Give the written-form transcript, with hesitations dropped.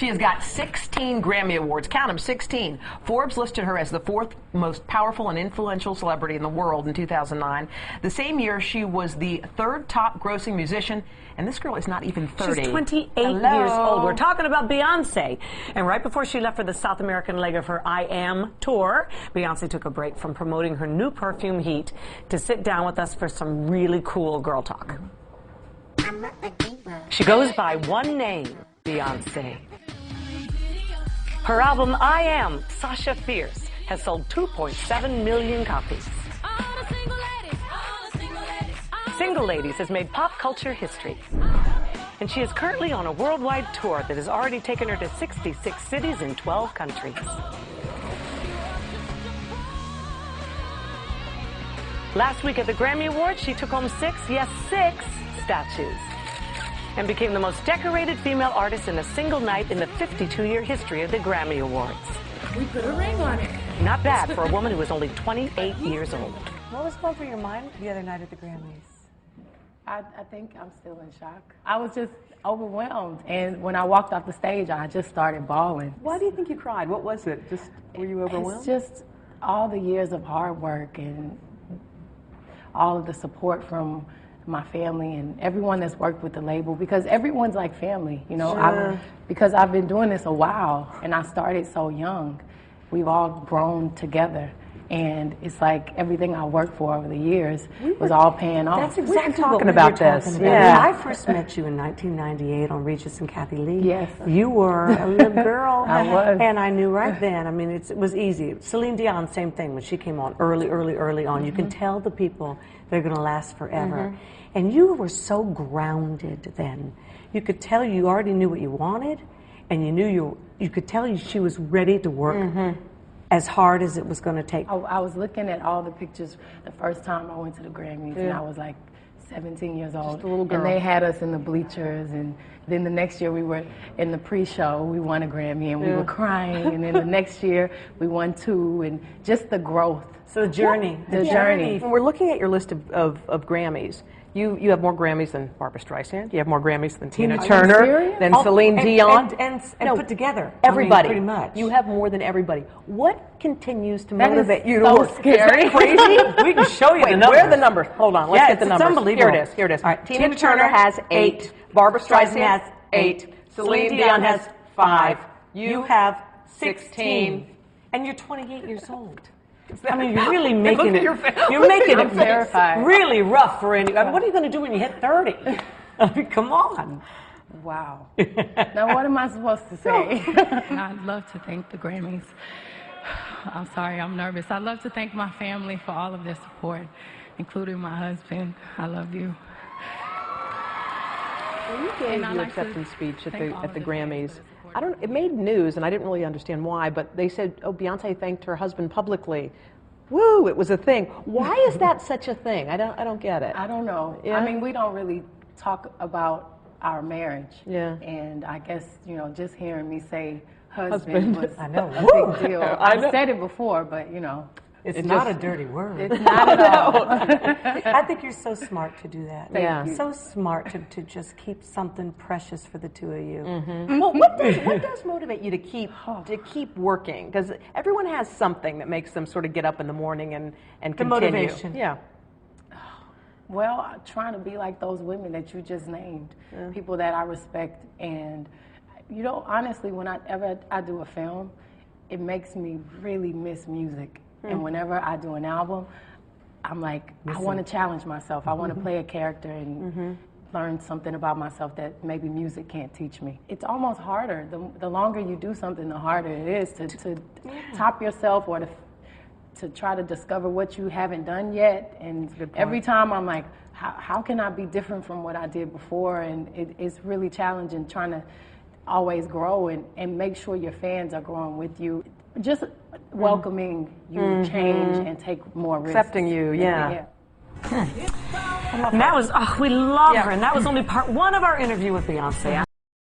She has got 16 Grammy Awards. Count them, 16. Forbes listed her as the 4th most powerful and influential celebrity in the world in 2009. The same year, she was the 3rd top grossing musician, and this girl is not even 30. She's 28 years old. We're talking about Beyonce. And right before she left for the South American leg of her I Am tour, Beyonce took a break from promoting her new perfume Heat to sit down with us for some really cool girl talk. She goes by one name, Beyonce. Her album I Am, Sasha Fierce, has sold 2.7 million copies. Single Ladies has made pop culture history. And she is currently on a worldwide tour that has already taken her to 66 cities in 12 countries. Last week at the Grammy Awards, she took home 6 statues, and became the most decorated female artist in a single night in the 52-year history of the Grammy Awards. We put a ring on it. Not bad for a woman who was only 28 years old. What was going through your mind the other night at the Grammys? I think I'm still in shock. I was just overwhelmed, and when I walked off the stage, I just started bawling. Why do you think you cried? What was it? Just were you overwhelmed? It's just all the years of hard work and all of the support from my family and everyone that's worked with the label, because everyone's like family, you know. Sure. Because I've been doing this a while, and I started so young. We've all grown together, and it's like everything I worked for over the years was all paying off. That's exactly what talking we about were this. talking about. Yeah. When I first met you in 1998 on Regis and Kathy Lee. Yes. You were a little girl. I was. And I knew right then, I mean, it was easy. Celine Dion, same thing, when she came on early on. You can tell the people they're going to last forever. And you were so grounded then. You could tell you already knew what you wanted, and you knew you could tell she was ready to work as hard as it was going to take. I was looking at all the pictures the first time I went to the Grammys, and I was like 17 years old. Just a little girl. And they had us in the bleachers, and then the next year we were in the pre-show, we won a Grammy, and we were crying, and then the next year we won 2, and just the growth. So the journey. The journey. When we're looking at your list of Grammys, you have more Grammys than Barbra Streisand. You have more Grammys than Tina Turner, than Celine Dion. And no, put together. Everybody. I mean, pretty much. You have more than everybody. What continues to That is motivate you to so work? scary. Is that crazy? We can show you Wait, the numbers. where are the numbers? Hold on, let's get the it's numbers. unbelievable. Here it is. All right, Tina Turner has 8. Barbra Streisand has 8. Celine Dion has 5. You have 16. And you're 28 years old. I mean, you're really making it. You're making I'm terrified. really rough for any. I mean, what are you going to do when you hit 30? I mean, come on. Wow. Now what am I supposed to say? I'd love to thank the Grammys. I'm sorry, I'm nervous. I'd love to thank my family for all of their support, including my husband. I love you. When you gave your acceptance speech at the Grammys, it made news, and I didn't really understand why, but they said, oh, Beyonce thanked her husband publicly. Woo, it was a thing. Why is that such a thing? I don't get it. I don't know. Yeah? I mean, we don't really talk about our marriage. Yeah. And I guess, you know, just hearing me say husband was I know. a big deal. I know. I've said it before, but, you know. It's not a dirty word. It's not at all. I think you're so smart to do that. Thank you. So smart to just keep something precious for the two of you. Well, what does motivate you to keep working? Because everyone has something that makes them sort of get up in the morning and continue. Motivation. Yeah. Well, trying to be like those women that you just named, people that I respect. And, you know, honestly, whenever I do a film, it makes me really miss music. And whenever I do an album, I'm like, I want to challenge myself. I want to play a character and learn something about myself that maybe music can't teach me. It's almost harder. The longer you do something, the harder it is to top yourself or to try to discover what you haven't done yet. And every time I'm like, how can I be different from what I did before? And it's really challenging trying to always grow and make sure your fans are growing with you. Just welcoming you change and take more risks. Accepting you, yeah. And that was, we love her. And that was only part one of our interview with Beyonce.